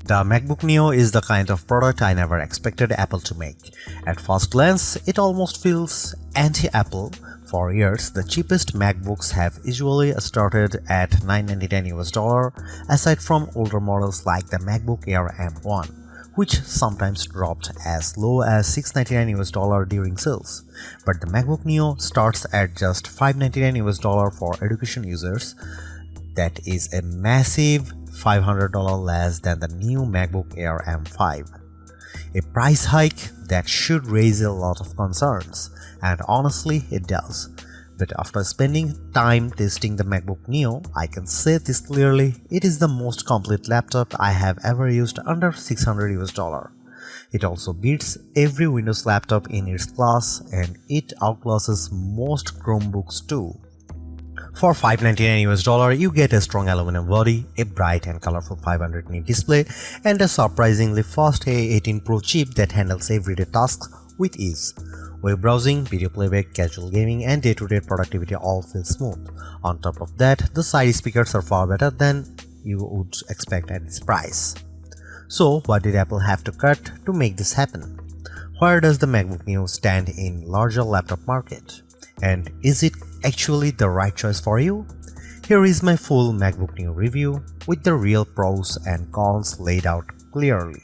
The MacBook Neo is the kind of product I never expected Apple to make. At first glance, it almost feels anti-Apple. For years, the cheapest MacBooks have usually started at $999 aside from older models like the MacBook Air M1, which sometimes dropped as low as $699 during sales. But the MacBook Neo starts at just $599 for education users. That is a massive $500 less than the new MacBook Air M5. A price hike that should raise a lot of concerns, and honestly it does. But after spending time testing the MacBook Neo, I can say this clearly, it is the most complete laptop I have ever used under $600. It also beats every Windows laptop in its class, and it outclasses most Chromebooks too. For $599 you get a strong aluminum body, a bright and colorful 500 nit display, and a surprisingly fast A18 Pro chip that handles everyday tasks with ease. Web browsing, video playback, casual gaming, and day-to-day productivity all feel smooth. On top of that, the side speakers are far better than you would expect at this price. So what did Apple have to cut to make this happen? Where does the MacBook Neo stand in larger laptop market? And is it actually the right choice for you? Here is my full MacBook Neo review with the real pros and cons laid out clearly.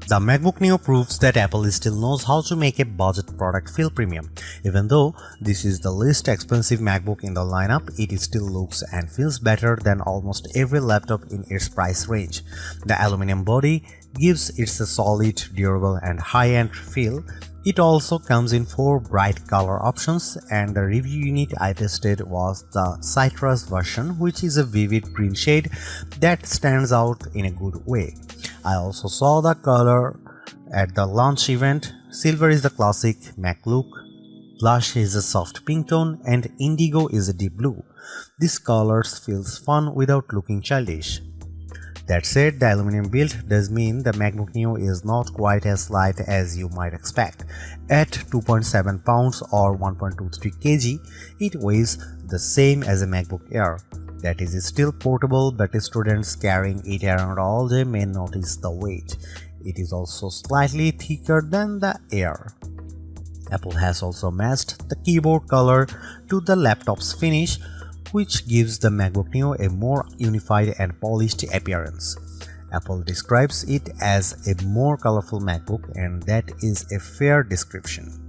The MacBook Neo proves that Apple still knows how to make a budget product feel premium. Even though this is the least expensive MacBook in the lineup, it still looks and feels better than almost every laptop in its price range. The aluminum body gives it a solid, durable, and high-end feel. It also comes in 4 bright color options, and the review unit I tested was the Citrus version, which is a vivid green shade that stands out in a good way. I also saw the color at the launch event. Silver is the classic Mac look, blush is a soft pink tone, and indigo is a deep blue. These colors feels fun without looking childish. That said, the aluminum build does mean the MacBook Neo is not quite as light as you might expect. At 2.7 pounds or 1.23 kg, it weighs the same as a MacBook Air. That is still portable, but students carrying it around all day may notice the weight. It is also slightly thicker than the Air. Apple has also matched the keyboard color to the laptop's finish, which gives the MacBook Neo a more unified and polished appearance. Apple describes it as a more colorful MacBook, and that is a fair description.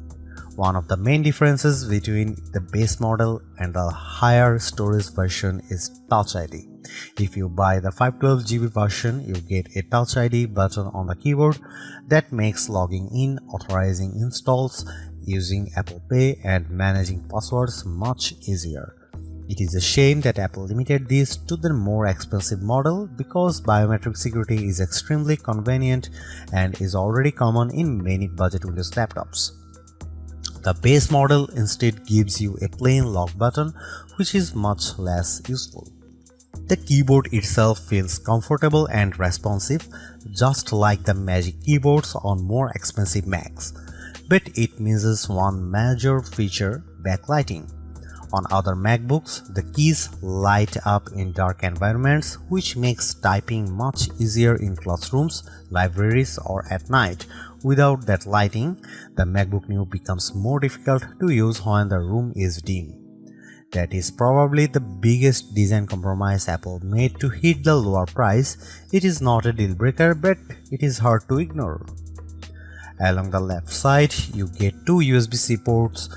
One of the main differences between the base model and the higher storage version is Touch ID. If you buy the 512GB version, you get a Touch ID button on the keyboard that makes logging in, authorizing installs, using Apple Pay, and managing passwords much easier. It is a shame that Apple limited this to the more expensive model because biometric security is extremely convenient and is already common in many budget Windows laptops. The base model instead gives you a plain lock button, which is much less useful. The keyboard itself feels comfortable and responsive, just like the Magic keyboards on more expensive Macs, but it misses one major feature: backlighting. On other MacBooks, the keys light up in dark environments, which makes typing much easier in classrooms, libraries, or at night. Without that lighting, the MacBook Neo becomes more difficult to use when the room is dim. That is probably the biggest design compromise Apple made to hit the lower price. It is not a deal breaker, but it is hard to ignore. Along the left side, you get 2 USB-C ports.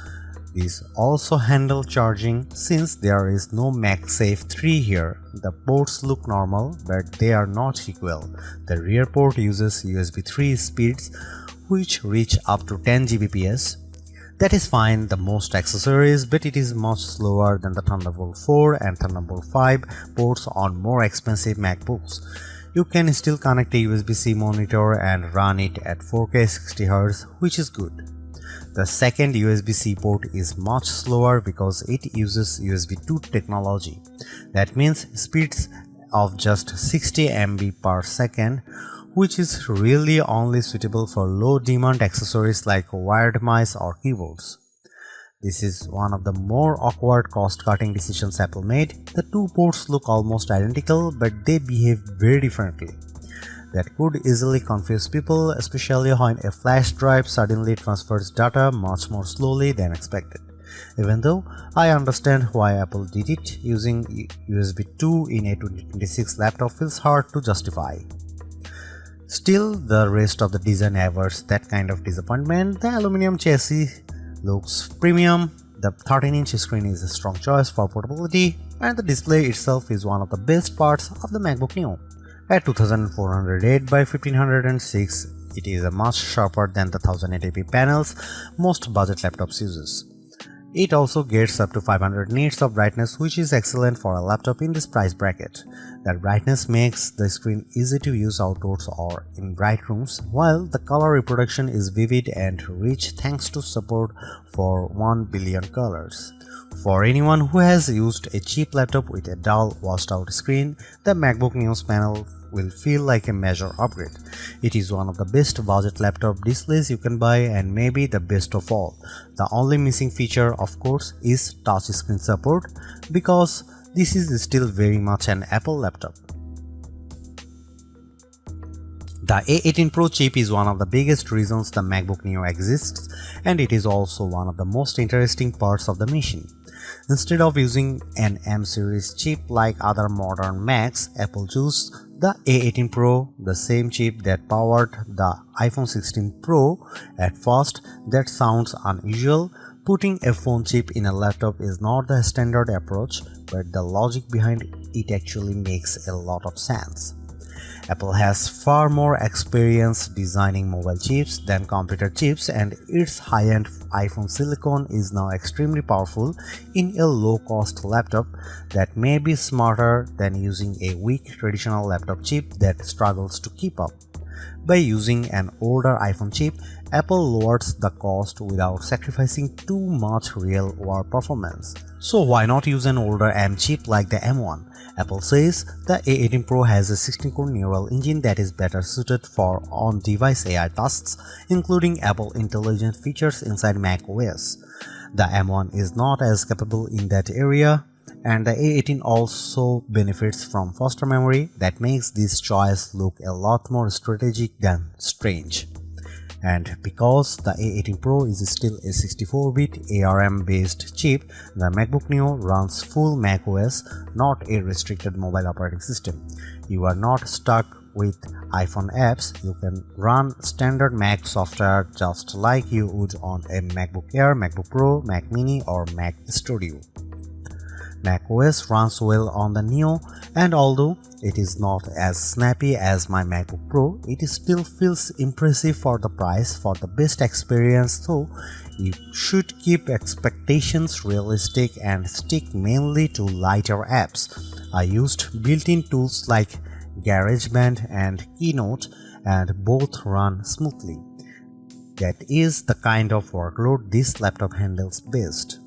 These also handle charging. Since there is no MagSafe 3 here, the ports look normal, but they are not equal. The rear port uses USB 3 speeds, which reach up to 10 Gbps. That is fine the most accessories, but it is much slower than the Thunderbolt 4 and Thunderbolt 5 ports on more expensive MacBooks. You can still connect a USB-C monitor and run it at 4K 60Hz, which is good. The second USB-C port is much slower because it uses USB 2 technology. That means speeds of just 60 MB per second, which is really only suitable for low demand accessories like wired mice or keyboards. This is one of the more awkward cost-cutting decisions Apple made. The two ports look almost identical, but they behave very differently. That could easily confuse people, especially when a flash drive suddenly transfers data much more slowly than expected. Even though I understand why Apple did it, using USB 2 in a 2026 laptop feels hard to justify. Still, the rest of the design avers that kind of disappointment. The aluminum chassis looks premium, the 13-inch screen is a strong choice for portability, and the display itself is one of the best parts of the MacBook Neo. At 2408 by 1506, it is much sharper than the 1080p panels most budget laptops uses. It also gets up to 500 nits of brightness, which is excellent for a laptop in this price bracket. That brightness makes the screen easy to use outdoors or in bright rooms, while the color reproduction is vivid and rich thanks to support for 1 billion colors. For anyone who has used a cheap laptop with a dull, washed-out screen, the MacBook Neo's panel will feel like a major upgrade. It is one of the best budget laptop displays you can buy and maybe the best of all. The only missing feature, of course, is touchscreen support, because this is still very much an Apple laptop. The A18 Pro chip is one of the biggest reasons the MacBook Neo exists, and it is also one of the most interesting parts of the machine. Instead of using an M series chip like other modern Macs, Apple chose the A18 Pro, the same chip that powered the iPhone 16 Pro. At first, that sounds unusual. Putting a phone chip in a laptop is not the standard approach, but the logic behind it actually makes a lot of sense. Apple has far more experience designing mobile chips than computer chips, and its high-end iPhone silicon is now extremely powerful in a low-cost laptop that may be smarter than using a weak traditional laptop chip that struggles to keep up. By using an older iPhone chip, Apple lowers the cost without sacrificing too much real-world performance. So why not use an older M chip like the M1? Apple says the A18 Pro has a 16-core neural engine that is better suited for on-device AI tasks, including Apple Intelligent features inside macOS. The M1 is not as capable in that area, and the A18 also benefits from faster memory that makes this choice look a lot more strategic than strange. And because the A18 Pro is still a 64-bit ARM-based chip, the MacBook Neo runs full macOS, not a restricted mobile operating system. You are not stuck with iPhone apps. You can run standard Mac software just like you would on a MacBook Air, MacBook Pro, Mac Mini, or Mac Studio. macOS runs well on the Neo, and although it is not as snappy as my MacBook Pro, it still feels impressive for the price. For the best experience though, you should keep expectations realistic and stick mainly to lighter apps. I used built-in tools like GarageBand and Keynote, and both run smoothly. That is the kind of workload this laptop handles best.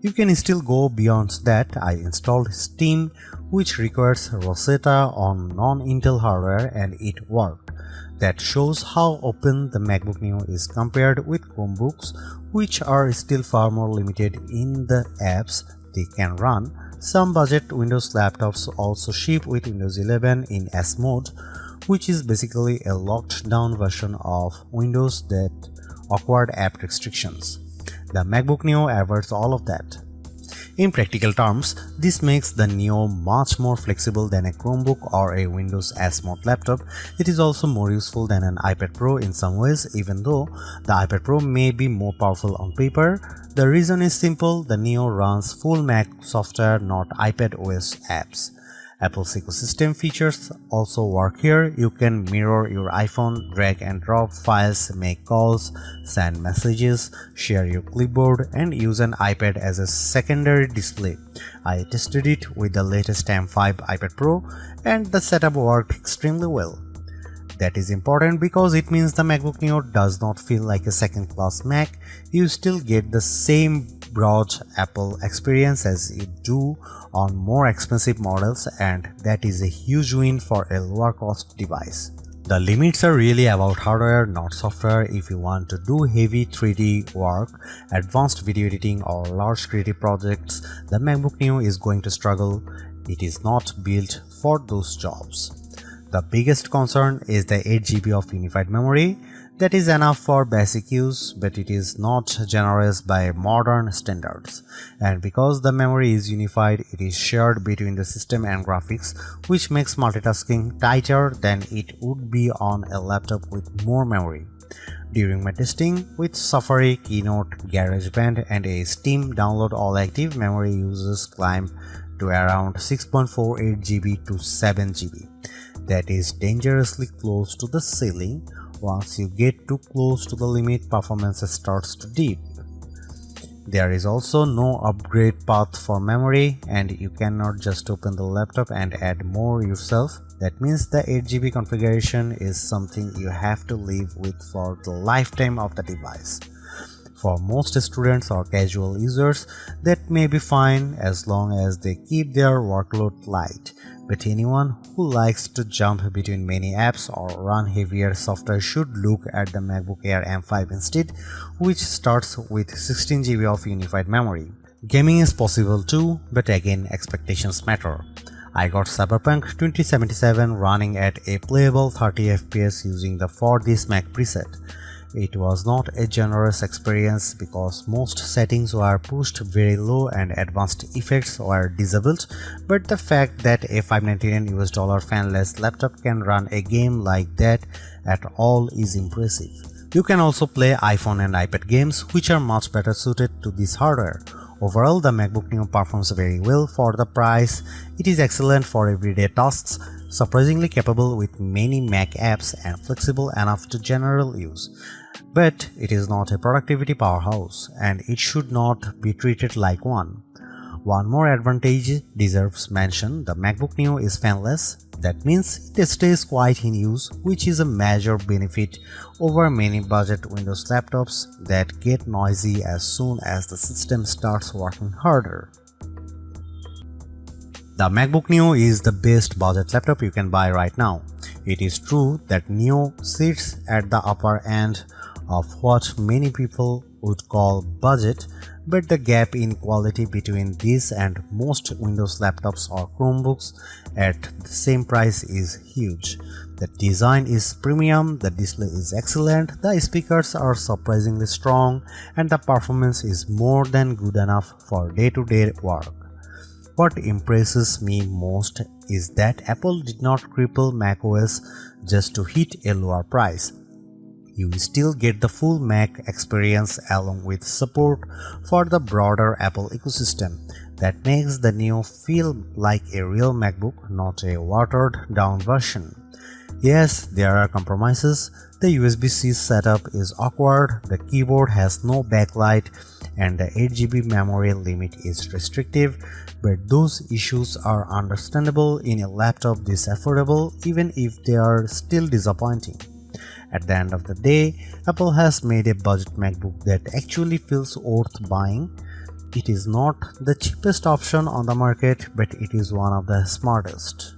You can still go beyond that. I installed Steam, which requires Rosetta on non-Intel hardware, and it worked. That shows how open the MacBook Neo is compared with Chromebooks, which are still far more limited in the apps they can run. Some budget Windows laptops also ship with Windows 11 in S mode, which is basically a locked down version of Windows that awkward app restrictions. The MacBook Neo avoids all of that. In practical terms, this makes the Neo much more flexible than a Chromebook or a Windows S mode laptop. It is also more useful than an iPad Pro in some ways, even though the iPad Pro may be more powerful on paper. The reason is simple: the Neo runs full Mac software, not iPad OS apps. Apple's ecosystem features also work here. You can mirror your iPhone, drag and drop files, make calls, send messages, share your clipboard, and use an iPad as a secondary display. I tested it with the latest M5 iPad Pro, and the setup worked extremely well. That is important because it means the MacBook Neo does not feel like a second-class Mac. You still get the same broad Apple experience as you do on more expensive models, and that is a huge win for a lower cost device. The limits are really about hardware, not software. If you want to do heavy 3D work, advanced video editing or large creative projects, the MacBook Neo is going to struggle. It is not built for those jobs. The biggest concern is the 8 GB of unified memory. That is enough for basic use, but it is not generous by modern standards. And because the memory is unified, it is shared between the system and graphics, which makes multitasking tighter than it would be on a laptop with more memory. During my testing with Safari, Keynote, GarageBand and a Steam download, all active memory uses climb to around 6.48 GB to 7 GB. That is dangerously close to the ceiling. Once you get too close to the limit, performance starts to dip. There is also no upgrade path for memory, and you cannot just open the laptop and add more yourself. That means the 8 GB configuration is something you have to live with for the lifetime of the device. For most students or casual users, that may be fine as long as they keep their workload light. But anyone who likes to jump between many apps or run heavier software should look at the MacBook Air M5 instead, which starts with 16 GB of unified memory. Gaming is possible too, but again expectations matter. I got Cyberpunk 2077 running at a playable 30 FPS using the For This Mac preset. It was not a generous experience because most settings were pushed very low and advanced effects were disabled, but the fact that a $599 fanless laptop can run a game like that at all is impressive. You can also play iPhone and iPad games, which are much better suited to this hardware. Overall, the MacBook Neo performs very well for the price. It is excellent for everyday tasks, surprisingly capable with many Mac apps and flexible enough to general use. But it is not a productivity powerhouse, and it should not be treated like one. One more advantage deserves mention: the MacBook Neo is fanless. That means it stays quiet in use, which is a major benefit over many budget Windows laptops that get noisy as soon as the system starts working harder. The MacBook Neo is the best budget laptop you can buy right now. It is true that Neo sits at the upper end of what many people would call budget, but the gap in quality between this and most Windows laptops or Chromebooks at the same price is huge. The design is premium, the display is excellent, the speakers are surprisingly strong, and the performance is more than good enough for day-to-day work. What impresses me most is that Apple did not cripple macOS just to hit a lower price. You still get the full Mac experience along with support for the broader Apple ecosystem. That makes the Neo feel like a real MacBook, not a watered-down version. Yes, there are compromises. The USB-C setup is awkward, the keyboard has no backlight, and the 8 GB memory limit is restrictive, but those issues are understandable in a laptop this affordable, even if they are still disappointing. At the end of the day, Apple has made a budget MacBook that actually feels worth buying. It is not the cheapest option on the market, but it is one of the smartest.